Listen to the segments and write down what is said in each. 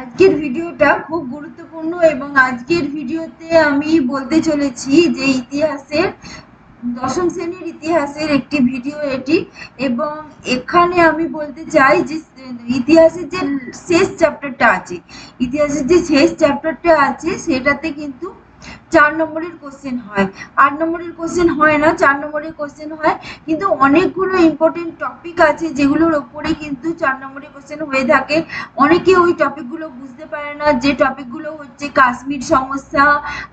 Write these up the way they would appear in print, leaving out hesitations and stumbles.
আজকের ভিডিওটা খুব গুরুত্বপূর্ণ এবং আজকের ভিডিওতে আমি বলতে চলেছি যে ইতিহাসের দশম শ্রেণীর ইতিহাসের একটি ভিডিও এটি। এবং এখানে আমি বলতে চাই যে ইতিহাসের যে শেষ চ্যাপ্টারটা আছে, ইতিহাসের যে শেষ চ্যাপ্টারটা আছে সেটাতে কিন্তু 4 নম্বরের কোশ্চেন হয়। 8 নম্বরের কোশ্চেন হয় না, 4 নম্বরের কোশ্চেন হয়। কিন্তু অনেকগুলো ইম্পর্টেন্ট টপিক আছে যেগুলোর ওপরে কিন্তু 4 নম্বরের কোশ্চেন হয়ে থাকে। অনেকে ওই টপিকগুলো বুঝতে পারে না, যে টপিকগুলো হচ্ছে কাশ্মীর সমস্যা,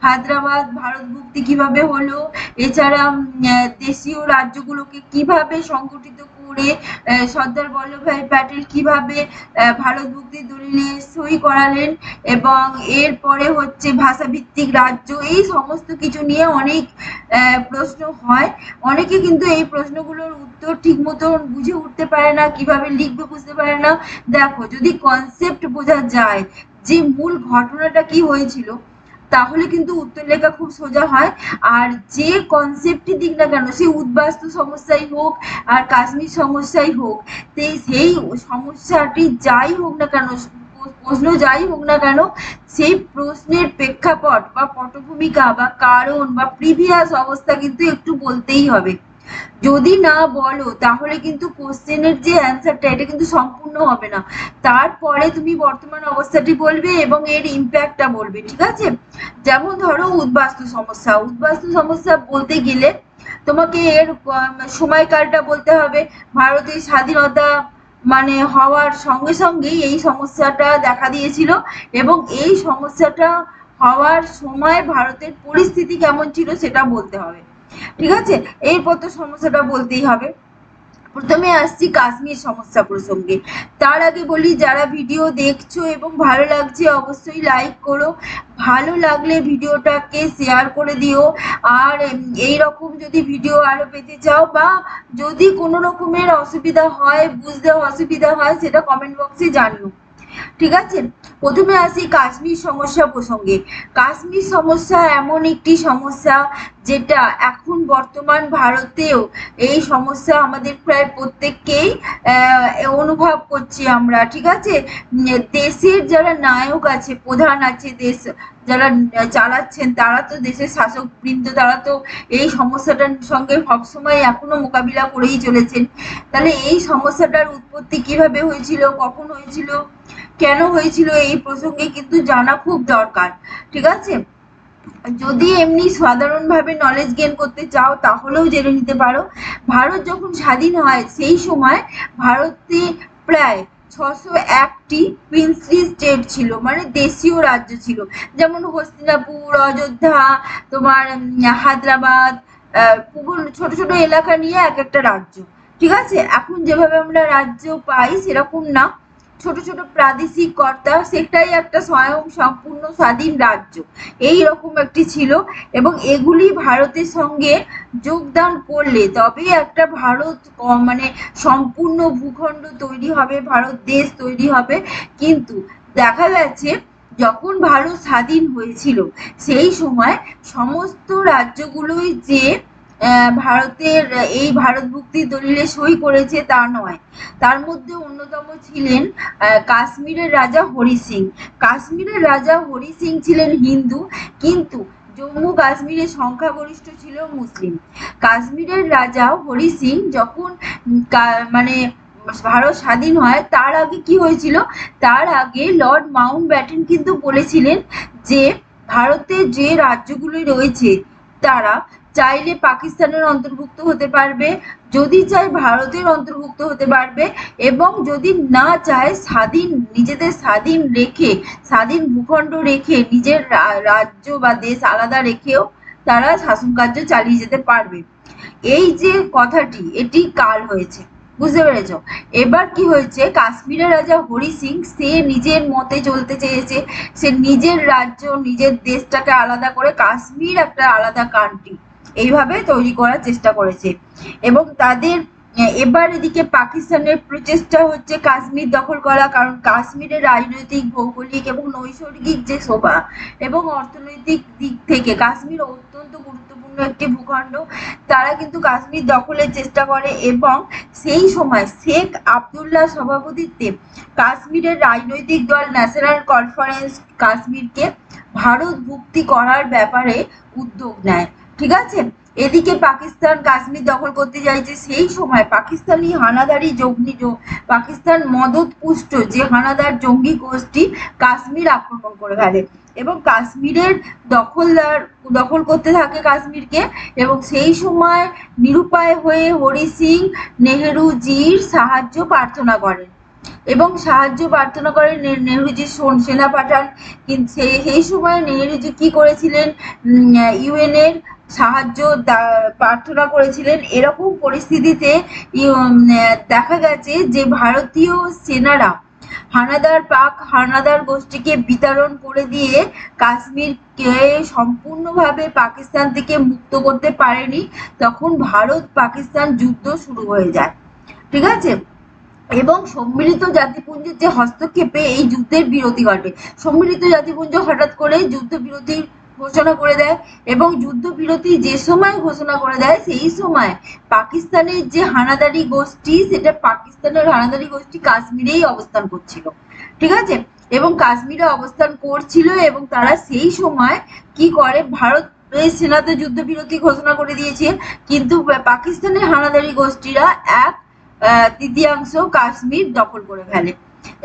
হায়দ্রাবাদ, ভারত মুক্তি কিভাবে হলো, এছাড়া দেশীয় রাজ্যগুলোকে কিভাবে সংগঠিত করে সর্দার বল্লভভাই প্যাটেল কিভাবে ভারত মুক্তির দলিলে সই করালেন, এবং এরপরে হচ্ছে ভাষাভিত্তিক রাজ্য, এই সমস্ত কিছু নিয়ে অনেক প্রশ্ন হয়। অনেকে কিন্তু এই প্রশ্নগুলোর উত্তর ঠিক মতো বুঝে উঠতে পারে না, কিভাবে লিখবে বুঝতে পারে না। দেখো, যদি কনসেপ্ট বোঝা যায় যে মূল ঘটনাটা কি হয়েছিল, তাহলে কিন্তু উত্তর লেখা খুব সোজা হয়। আর যে কনসেপ্টই দিক না কেন, সে উদ্বাস্তু সমস্যাই হোক আর কাশ্মীর সমস্যাই হোক, সেই সমস্যাটি যাই হোক না কেন, প্রশ্ন যাই হোক না কেন, সেই প্রশ্নের প্রেক্ষাপট বা পটভূমিকা বা কারণ বা প্রিভিয়াস অবস্থা কিন্তু একটু বলতেই হবে। যদি না বলো তাহলে কিন্তু কোশ্চেনের যে অ্যান্সারটা এটা কিন্তু সম্পূর্ণ হবে না। তারপরে তুমি বর্তমান অবস্থাটি বলবে এবং এর ইম্প্যাক্টটা বলবে, ঠিক আছে? যেমন ধরো উদ্বাস্তু সমস্যা, উদ্বাস্তু সমস্যা বলতে গেলে তোমাকে এর সময়কালটা বলতে হবে। ভারতের স্বাধীনতা মানে হওয়ার সঙ্গে সঙ্গেই এই সমস্যাটা দেখা দিয়েছিল, এবং এই সমস্যাটা হওয়ার সময় ভারতের পরিস্থিতি কেমন ছিল সেটা বলতে হবে, ঠিক আছে? এরপর তো সমস্যাটা বলতেই হবে। প্রথমে আসছি কাশ্মীর সমস্যা প্রসঙ্গে। তার আগে বলি, যারা ভিডিও দেখছো এবং ভালো লাগছে অবশ্যই লাইক করো, ভালো লাগলে ভিডিওটাকে শেয়ার করে দিও। আর এই রকম যদি ভিডিও আরো পেতে চাও বা যদি কোনো রকমের অসুবিধা হয়, বুঝতে অসুবিধা হয়, সেটা কমেন্ট বক্সে জানিও, ঠিক আছে? প্রথমে আসি কাশ্মীর সমস্যা প্রসঙ্গে। কাশ্মীর সমস্যা এমন একটি সমস্যা যেটা এখন বর্তমান ভারতেও এই সমস্যা আমাদের প্রায় প্রত্যেককেই অনুভব করছি আমরা, ঠিক আছে? দেশের যারা নায়ক আছে, প্রধান আছে, দেশ যারা চালাচ্ছেন, তারা তো দেশের শাসক বৃন্দ, তারা তো এই সমস্যাটার সঙ্গে সবসময় এখনো মোকাবিলা করেই চলেছেন। তাহলে এই সমস্যাটার উৎপত্তি কিভাবে হয়েছিল, কখন হয়েছিল, কেন হয়েছিল, এই প্রসঙ্গে কিন্তু জানা খুব দরকার, ঠিক আছে? যদি এমনি সাধারণভাবে নলেজ গেইন করতে চাও তাহলেও জেনে নিতে পারো। ভারত যখন স্বাধীন হয় সেই সময় ভারতে প্রায় 601টি প্রিন্সলি স্টেট ছিল, মানে দেশীয় রাজ্য ছিল। যেমন হস্তিনাপুর, অযোধ্যা, তোমার হায়দ্রাবাদ, ছোট ছোট এলাকা নিয়ে এক একটা রাজ্য, ঠিক আছে? এখন যেভাবে আমরা রাজ্য পাই সেরকম না, ছোট ছোট প্রাদেশিক কর্তা, সেটাই একটা স্বয়ং সম্পূর্ণ স্বাধীন রাজ্য, এই রকম একটি ছিল। এবং এগুলি ভারতের সঙ্গে যোগদান করলে তবে একটা ভারত মানে সম্পূর্ণ ভূখণ্ড তৈরি হবে, ভারত দেশ তৈরি হবে। কিন্তু দেখা গেছে যখন ভারত স্বাধীন হয়েছিল সেই সময় সমস্ত রাজ্যগুলোই যে ভারতের এই ভারত মুক্তির দলিলে সই করেছে তা নয়। তার মধ্যে অন্যতম ছিলেন কাশ্মীরের রাজা হরি সিং। কাশ্মীরের রাজা হরি সিং ছিলেন হিন্দু, কিন্তু জম্মু কাশ্মীরে সংখ্যাগরিষ্ঠ ছিল মুসলিম। কাশ্মীরের রাজা হরি সিং যখন মানে ভারত স্বাধীন হয়, তার আগে কি হয়েছিল, তার আগে লর্ড মাউন্ট ব্যাটেন কিন্তু বলেছিলেন যে ভারতের যে রাজ্যগুলো রয়েছে তারা চাইলে পাকিস্তানের অন্তর্ভুক্ত হতে পারবে, যদি চায় ভারতের অন্তর্ভুক্ত হতে পারবে, এবং যদি না চায় স্বাধীন, নিজেদের স্বাধীন রেখে, স্বাধীন ভূখণ্ড রেখে, নিজের রাজ্য বা দেশ আলাদা রেখেও তারা শাসন কার্য চালিয়ে যেতে পারবে। এই যে কথাটি, এটি কাল হয়েছে, বুঝতে পেরেছ? এবার কি হয়েছে, কাশ্মীরের রাজা হরি সিং সে নিজের মতে চলতে চেয়েছে, সে নিজের রাজ্য, নিজের দেশটাকে আলাদা করে কাশ্মীর একটা আলাদা কান্ট্রি এইভাবে তৈরি করার চেষ্টা করেছে। এবং তাদের এবার এদিকে পাকিস্তানের প্রচেষ্টা হচ্ছে কাশ্মীর দখল করা, কারণ কাশ্মীরের রাজনৈতিক, ভৌগোলিক এবং নৈসর্গিক যে শোভা এবং অর্থনৈতিক দিক থেকে কাশ্মীর অত্যন্ত গুরুত্বপূর্ণ একটি ভূখণ্ড। তারা কিন্তু কাশ্মীর দখলের চেষ্টা করে এবং সেই সময় শেখ আবদুল্লাহ সভাপতিত্বে কাশ্মীরের রাজনৈতিক দল ন্যাশনাল কনফারেন্স কাশ্মীরকে ভারত ভুক্তি করার ব্যাপারে উদ্যোগ নেয়। ঠিক আছে, এদিকে পাকিস্তান কাশ্মীর দখল করতে চাইছে। সেই সময় পাকিস্তানি হানাদারি পাকিস্তান মদত পুষ্ট যে হানাদার জঙ্গি গোষ্ঠী কাশ্মীর আক্রমণ করে ফেলে এবং কাশ্মীরের দখল করতে থাকে কাশ্মীরকে। এবং সেই সময় নিরুপায় হয়ে হরি সিং নেহেরুজির সাহায্য প্রার্থনা করেন নেহেরুজি সেনা পাঠান। কিন্তু সেই সময় নেহেরুজি কি করেছিলেন, ইউএন এর সাহায্য প্রার্থনা করেছিলেন। এরকম পরিস্থিতিতে দেখা গেছে যে ভারতীয় সেনারা পাক হানাদার গোষ্ঠীকে বিতাড়ন করে দিয়ে কাশ্মীরকে সম্পূর্ণভাবে পাকিস্তান থেকে মুক্ত করতে পারেনি। তখন ভারত পাকিস্তান যুদ্ধ শুরু হয়ে যায়। ঠিক আছে, এবং সম্মিলিত জাতিপুঞ্জের যে হস্তক্ষেপে এই যুদ্ধের বিরতি ঘটে। সম্মিলিত জাতিপুঞ্জ হঠাৎ করে যুদ্ধবিরতির ঘোষণা করে দেয় এবং যুদ্ধবিরতি যে সময় ঘোষণা করে দেয় সেই সময় পাকিস্তানের যে হানাদারি গোষ্ঠী, সেটা পাকিস্তানের হানাদারি গোষ্ঠী কাশ্মীরেই অবস্থান করছিল। ঠিক আছে, এবং কাশ্মীরে অবস্থান করছিল এবং তারা সেই সময় কি করে, ভারত সেনা তো যুদ্ধবিরতি ঘোষণা করে দিয়েছে, কিন্তু পাকিস্তানের হানাদারি গোষ্ঠীরা তৃতীয়াংশ কাশ্মীর দখল করে ফেলে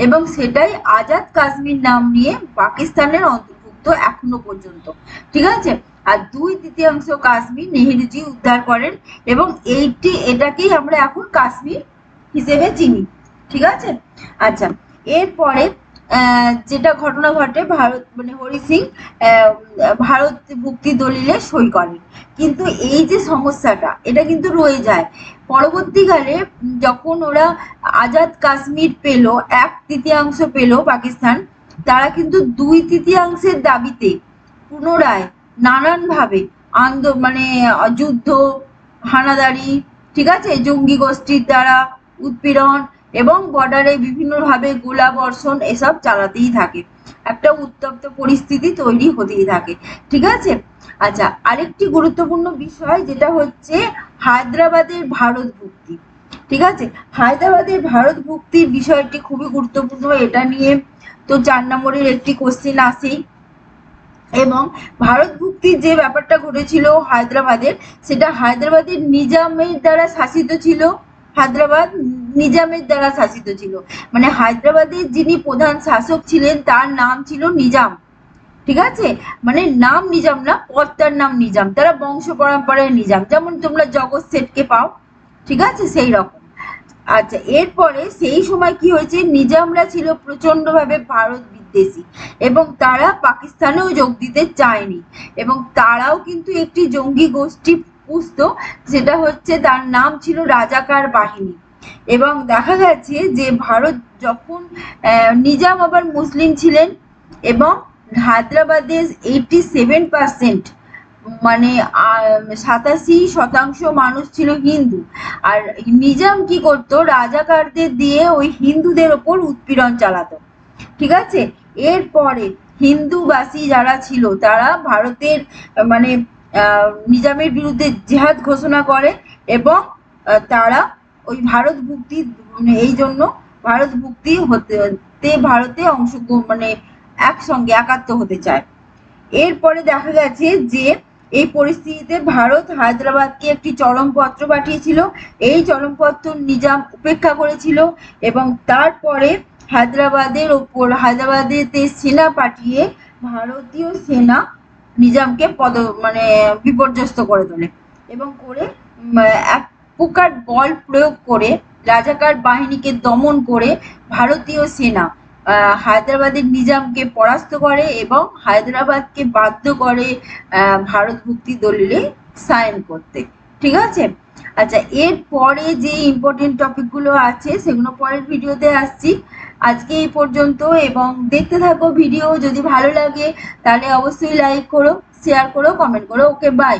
এবং সেটাই আজাদ কাশ্মীর নাম নিয়ে পাকিস্তানের অন্তর্ভুক্ত এখনো পর্যন্ত। ঠিক আছে, আর 2/3 কাশ্মীর নেহেরুজি উদ্ধার করেন এবং এটাকেই আমরা এখন কাশ্মীর হিসেবে চিনি। ঠিক আছে, আচ্ছা, এরপরে যেটা ঘটনা ঘটে, হরি সিং ভারত ভুক্তি দলিলে সই করেন। কিন্তু এই যে সমস্যাটা, এটা কিন্তু রয়ে যায়। পরবর্তীকালে যখন ওরা আজাদ কাশ্মীর পেল, 1/3 পেল পাকিস্তান, তারা কিন্তু 2/3 দাবিতে পুনরায় নানানভাবে যুদ্ধ, হানাদারি, ঠিক আছে, জঙ্গি গোষ্ঠীর দ্বারা উৎপীড়ন এবং বর্ডারে বিভিন্নভাবে গোলা বর্ষণ এসব চালাতেই থাকে। একটা উত্তপ্ত পরিস্থিতি তৈরি হতেই থাকে। ঠিক আছে, আচ্ছা, আরেকটি গুরুত্বপূর্ণ বিষয় যেটা হচ্ছে হায়দ্রাবাদের ভারত ভুক্তি। ঠিক আছে, হায়দ্রাবাদের ভারত ভুক্তির বিষয়টি খুবই গুরুত্বপূর্ণ। এটা নিয়ে তো 4 নম্বরের একটি কোশ্চেন আসেই। এবং ভারত ভুক্তির যে ব্যাপারটা ঘটেছিল হায়দ্রাবাদের, সেটা হায়দ্রাবাদের নিজামের দ্বারা শাসিত ছিল। মানে হায়দ্রাবাদের যিনি প্রধান শাসক ছিলেন তার নাম ছিল নিজাম। ঠিক আছে, মানে নাম নিজাম না, পদটার নাম নিজাম। তারা বংশ পরম্পরায় নিজাম, যেমন তোমরা জগৎ শেঠকে পাও। ঠিক আছে, সেই রকম। আচ্ছা, এরপরে সেই সময় কি হয়েছে, নিজামরা ছিল প্রচন্ডভাবে ভারত বিদ্বেষী এবং তারা পাকিস্তানেও যোগ দিতে চায়নি এবং তারাও কিন্তু একটি জঙ্গি গোষ্ঠী পুষত, যেটা হচ্ছে তার নাম ছিল রাজাকার বাহিনী। এবং দেখা গেছে যে ভারত যখন নিজাম আবার মুসলিম ছিলেন এবং হায়দ্রাবাদের 87%, মানে 87% মানুষ ছিল হিন্দু। আর নিজাম কি করতো, রাজাকারদের দিয়ে ওই হিন্দুদের ওপর উৎপীড়ন চালাতো। ঠিক আছে, এরপরে হিন্দুবাসী যারা ছিল তারা ভারতের নিজামের বিরুদ্ধে জেহাদ ঘোষণা করে এবং তারা ওই ভারত ভুক্তি, এই জন্য ভারত ভুক্তি ভারতে একসঙ্গে একাত্ম হতে চায়। এরপরে দেখা গেছে যে এই পরিস্থিতিতে ভারত হায়দ্রাবাদকে একটি চরমপত্র পাঠিয়েছিল। এই চরমপত্র নিজাম উপেক্ষা করেছিল এবং তারপরে হায়দ্রাবাদেতে সেনা পাঠিয়ে ভারতীয় সেনা নিজামকে বিপর্যস্ত করে তোলে এবং এক প্রকার বল প্রয়োগ করে রাজাকার বাহিনীকে দমন করে ভারতীয় সেনা হায়দ্রাবাদের নিজামকে পরাস্ত করে এবং হায়দ্রাবাদকে বাধ্য করে ভারত ভুক্তি দলিলে সাইন করতে। ঠিক আছে, আচ্ছা, এরপরে যে ইম্পর্টেন্ট টপিকগুলো আছে সেগুলো পরের ভিডিওতে আসছি। আজকে এই পর্যন্ত এবং দেখতে থাকো ভিডিও। যদি ভালো লাগে তাহলে অবশ্যই লাইক করো, শেয়ার করো, কমেন্ট করো। ওকে, বাই।